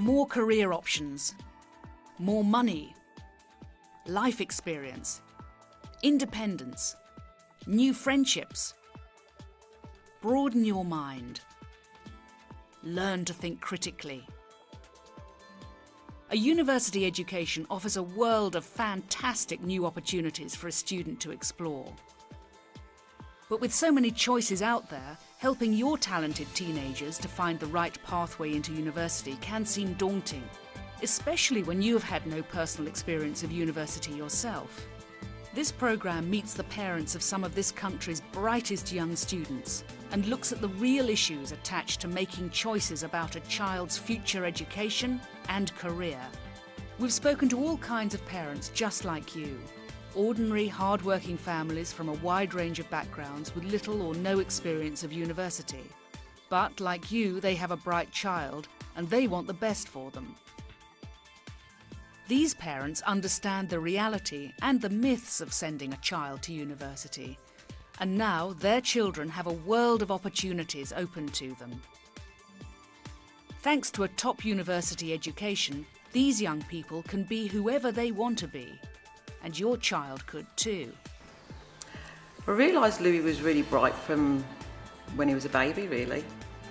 more career options, more money, life experience, independence, new friendships. Broaden your mind. Learn to think critically. A university education offers a world of fantastic new opportunities for a student to explore. But with so many choices out there, helping your talented teenagers to find the right pathway into university can seem daunting, especially when you have had no personal experience of university yourself. This programme meets the parents of some of this country's brightest young students and looks at the real issues attached to making choices about a child's future education and career. We've spoken to all kinds of parents just like you. Ordinary, hard-working families from a wide range of backgrounds with little or no experience of university. But, like you, they have a bright child and they want the best for them. These parents understand the reality and the myths of sending a child to university. And now their children have a world of opportunities open to them. Thanks to a top university education, these young people can be whoever they want to be. And your child could too. I realised Louis was really bright from when he was a baby, really.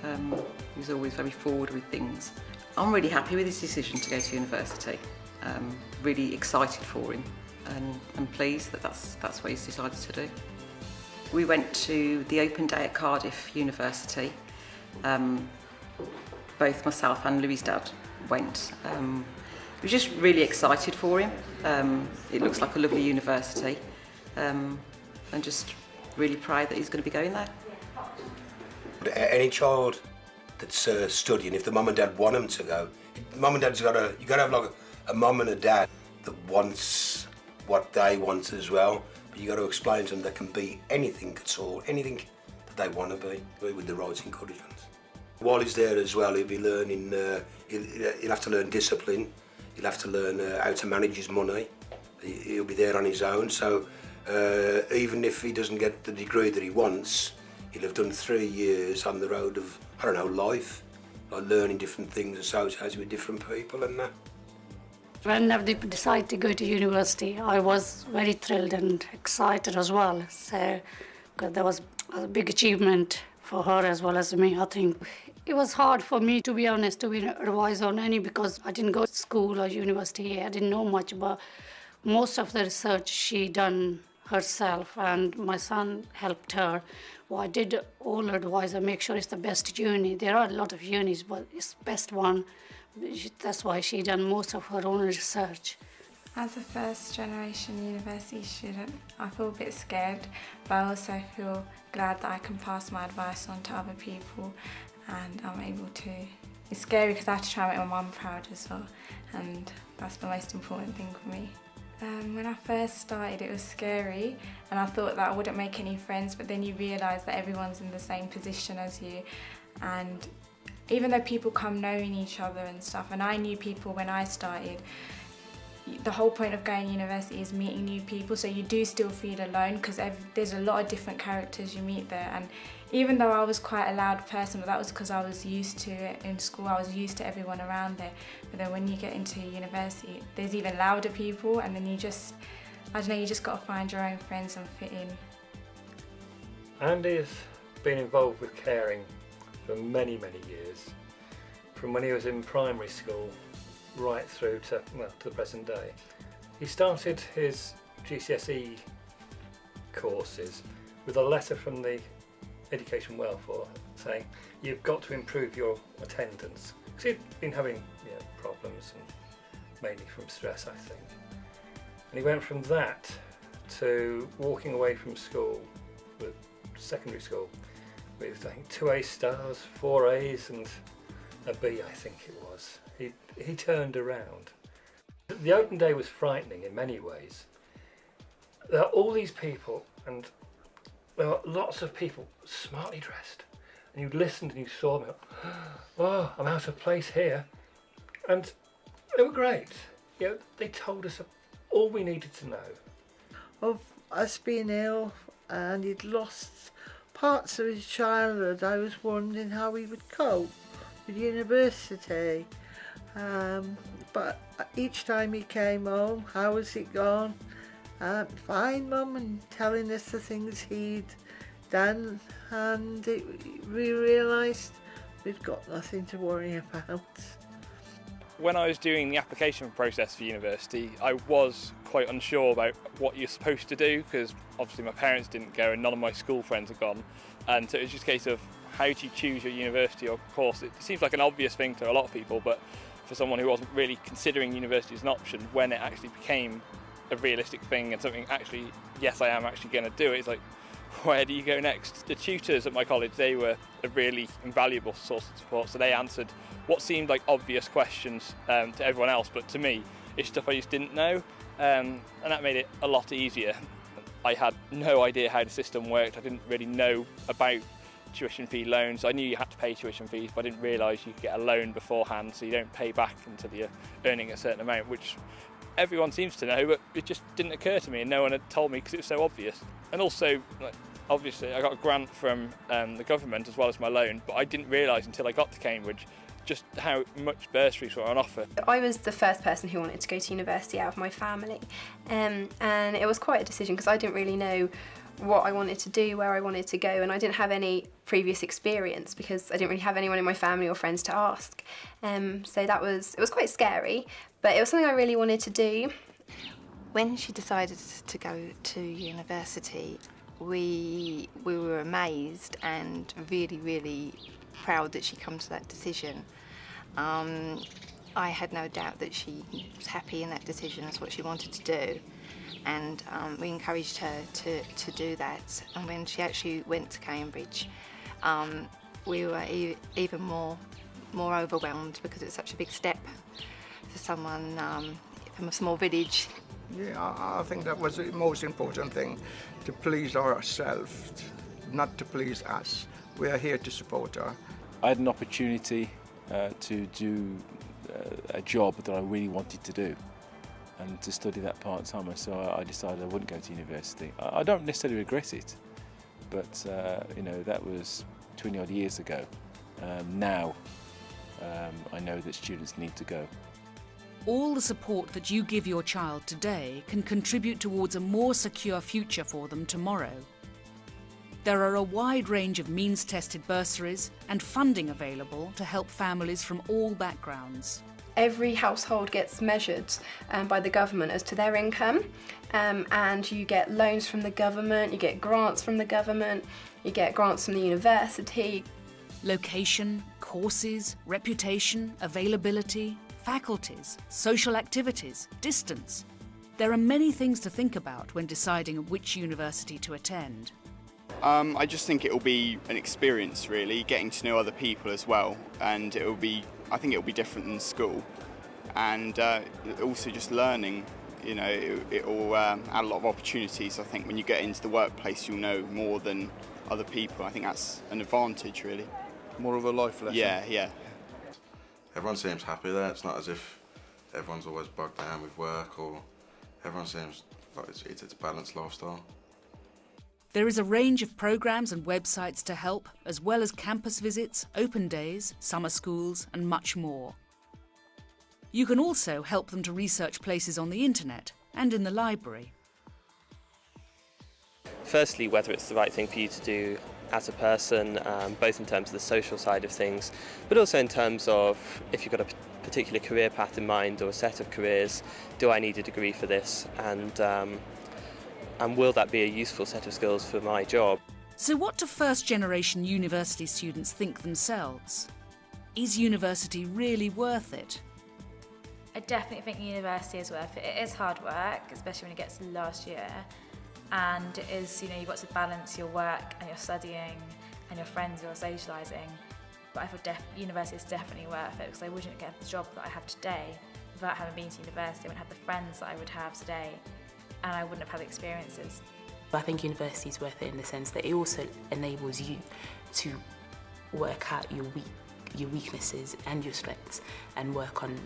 He was always very forward with things. I'm really happy with his decision to go to university. Really excited for him and pleased that that's what he's decided to do. We went to the open day at Cardiff University. Both myself and Louis' dad went. We were just really excited for him. It looks like a lovely university and just really proud that he's going to be going there. Any child that's studying, if the mum and dad want them to go, mum and dad's got to have like a mum and a dad that wants what they want as well. But you got to explain to them they can be anything at all, anything that they want to be, with the right encouragement. While he's there as well, he'll be learning. He'll have to learn discipline. He'll have to learn how to manage his money. He'll be there on his own. So even if he doesn't get the degree that he wants, he'll have done 3 years on the road of, I don't know, life, like learning different things, associated with different people and that. When I decided to go to university, I was very thrilled and excited as well. So, because there was a big achievement for her as well as me, I think. It was hard for me, to be honest, to be advised on any, because I didn't go to school or university. I didn't know much, but most of the research she done herself, and my son helped her. Well, I did all advise her, make sure it's the best uni. There are a lot of unis, but it's the best one. That's why she done most of her own research. As a first generation university student, I feel a bit scared, but I also feel glad that I can pass my advice on to other people and I'm able to. It's scary because I have to try and make my mum proud as well, and that's the most important thing for me. When I first started, it was scary and I thought that I wouldn't make any friends, but then you realise that everyone's in the same position as you, and even though people come knowing each other and stuff, and I knew people when I started, the whole point of going to university is meeting new people, so you do still feel alone because there's a lot of different characters you meet there. And even though I was quite a loud person, but that was because I was used to it in school, I was used to everyone around there. But then when you get into university, there's even louder people, and then you just, I don't know, you just got to find your own friends and fit in. Andy's been involved with caring for many, many years, from when he was in primary school right through to the present day. He started his GCSE courses with a letter from the Education Welfare saying you've got to improve your attendance, because he'd been having problems, and mainly from stress, I think. And he went from that to walking away from school, with secondary school, with I think 2 A stars, 4 A's and a B, I think it was. He turned around. The open day was frightening in many ways. There are all these people, and there were lots of people smartly dressed, and you listened and you saw them, oh, I'm out of place here. And they were great. They told us all we needed to know. Of us being ill, and he'd lost parts of his childhood, I was wondering how he would cope with university. But each time he came home, how has it gone? Fine, Mum, and telling us the things he'd done, and we realised we'd got nothing to worry about. When I was doing the application process for university, I was quite unsure about what you're supposed to do, because obviously my parents didn't go and none of my school friends had gone, and so it was just a case of how do you choose your university or course. It seems like an obvious thing to a lot of people, but for someone who wasn't really considering university as an option, when it actually became a realistic thing and something actually, yes, I am actually going to do it, it's like, where do you go next? The tutors at my college, they were a really invaluable source of support, so they answered what seemed like obvious questions to everyone else, but to me it's stuff I just didn't know, and that made it a lot easier. I had no idea how the system worked. I didn't really know about tuition fee loans. I knew you had to pay tuition fees, but I didn't realise you could get a loan beforehand, so you don't pay back until you're earning a certain amount, which everyone seems to know, but it just didn't occur to me and no one had told me because it was so obvious. And also, obviously I got a grant from the government as well as my loan, but I didn't realise until I got to Cambridge just how much bursaries were on offer. I was the first person who wanted to go to university out of my family, and it was quite a decision because I didn't really know what I wanted to do, where I wanted to go, and I didn't have any previous experience because I didn't really have anyone in my family or friends to ask. So it was quite scary, but it was something I really wanted to do. When she decided to go to university, we were amazed and really, really proud that she'd come to that decision. I had no doubt that she was happy in that decision. That's what she wanted to do. And we encouraged her to do that. And when she actually went to Cambridge, we were even more overwhelmed because it was such a big step for someone from a small village. Yeah, I think that was the most important thing, to please ourselves, not to please us. We are here to support her. I had an opportunity to do a job that I really wanted to do, and to study that part-time, so I decided I wouldn't go to university. I don't necessarily regret it, but that was 20 odd years ago. Now I know that students need to go. All the support that you give your child today can contribute towards a more secure future for them tomorrow. There are a wide range of means-tested bursaries and funding available to help families from all backgrounds. Every household gets measured by the government as to their income, and you get loans from the government, you get grants from the government, you get grants from the university. Location, courses, reputation, availability, faculties, social activities, distance. There are many things to think about when deciding which university to attend. I just think it will be an experience, really, getting to know other people as well, and I think it will be different than school, and also just learning. It will add a lot of opportunities. I think when you get into the workplace, you'll know more than other people. I think that's an advantage, really. More of a life lesson. Yeah. Everyone seems happy there. It's not as if everyone's always bogged down with work, or everyone seems like it's a balanced lifestyle. There is a range of programmes and websites to help, as well as campus visits, open days, summer schools, and much more. You can also help them to research places on the internet and in the library. Firstly, whether it's the right thing for you to do as a person, both in terms of the social side of things, but also in terms of if you've got a particular career path in mind or a set of careers, do I need a degree for this? And will that be a useful set of skills for my job? So what do first-generation university students think themselves? Is university really worth it? I definitely think university is worth it. It is hard work, especially when it gets to the last year. And it is, you've got to balance your work and your studying and your friends, your socialising. But I feel university is definitely worth it, because I wouldn't get the job that I have today without having been to university. I wouldn't have the friends that I would have today, and I wouldn't have had the experiences. I think university is worth it in the sense that it also enables you to work out your weaknesses and your strengths, and work on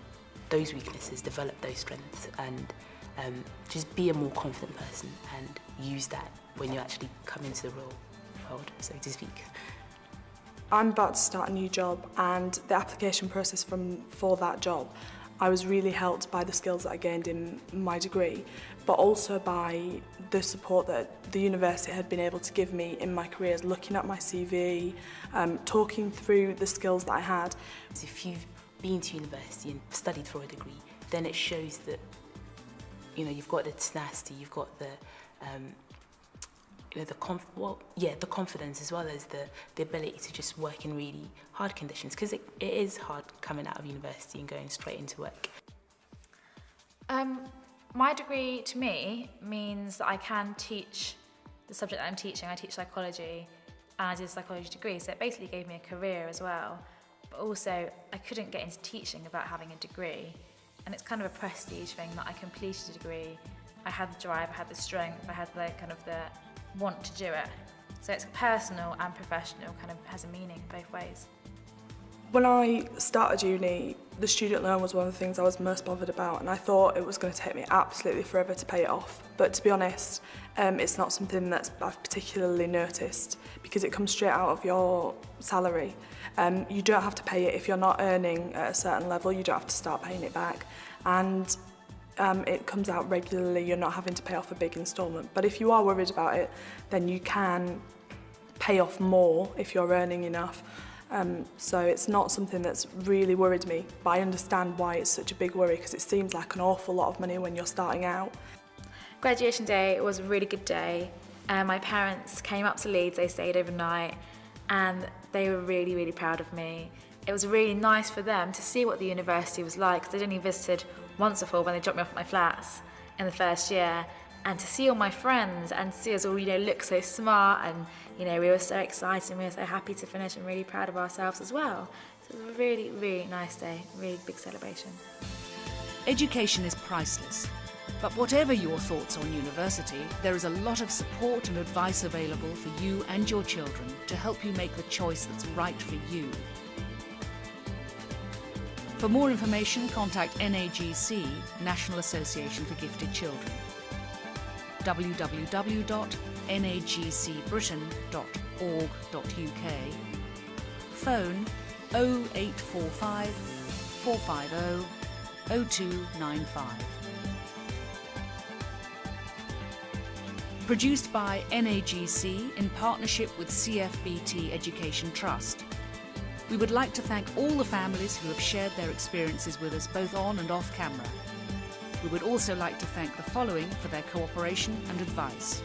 those weaknesses, develop those strengths, and just be a more confident person and use that when you actually come into the real world, so to speak. I'm about to start a new job, and the application process for that job, I was really helped by the skills that I gained in my degree, but also by the support that the university had been able to give me in my careers, looking at my CV, talking through the skills that I had. If you've been to university and studied for a degree, then it shows that, you know, you've got the tenacity, you've got the, you know, the confidence, as well as the ability to just work in really hard conditions, because it is hard coming out of university and going straight into work. My degree, to me, means that I can teach the subject that I'm teaching. I teach psychology, and I did a psychology degree, so it basically gave me a career as well. But also, I couldn't get into teaching without having a degree, and it's kind of a prestige thing that I completed a degree. I had the drive, I had the strength, I had the kind of the want to do it. So it's personal and professional, kind of has a meaning both ways. When I started uni, the student loan was one of the things I was most bothered about, and I thought it was going to take me absolutely forever to pay it off. But to be honest, it's not something that I've particularly noticed, because it comes straight out of your salary. You don't have to pay it if you're not earning at a certain level. You don't have to start paying it back, and it comes out regularly. You're not having to pay off a big instalment. But if you are worried about it, then you can pay off more if you're earning enough. So it's not something that's really worried me, but I understand why it's such a big worry, because it seems like an awful lot of money when you're starting out. Graduation day was a really good day. My parents came up to Leeds, they stayed overnight, and they were really, really proud of me. It was really nice for them to see what the university was like, because they'd only visited once before when they dropped me off at my flats in the first year, and to see all my friends and see us all, you know, look so smart, and, you know, we were so excited and we were so happy to finish and really proud of ourselves as well. So it was a really, really nice day, really big celebration. Education is priceless, but whatever your thoughts on university, there is a lot of support and advice available for you and your children to help you make the choice that's right for you. For more information, contact NAGC, National Association for Gifted Children. www.nagcbritain.org.uk. Phone 0845 450 0295. Produced by NAGC in partnership with CFBT Education Trust. We would like to thank all the families who have shared their experiences with us both on and off camera. We would also like to thank the following for their cooperation and advice.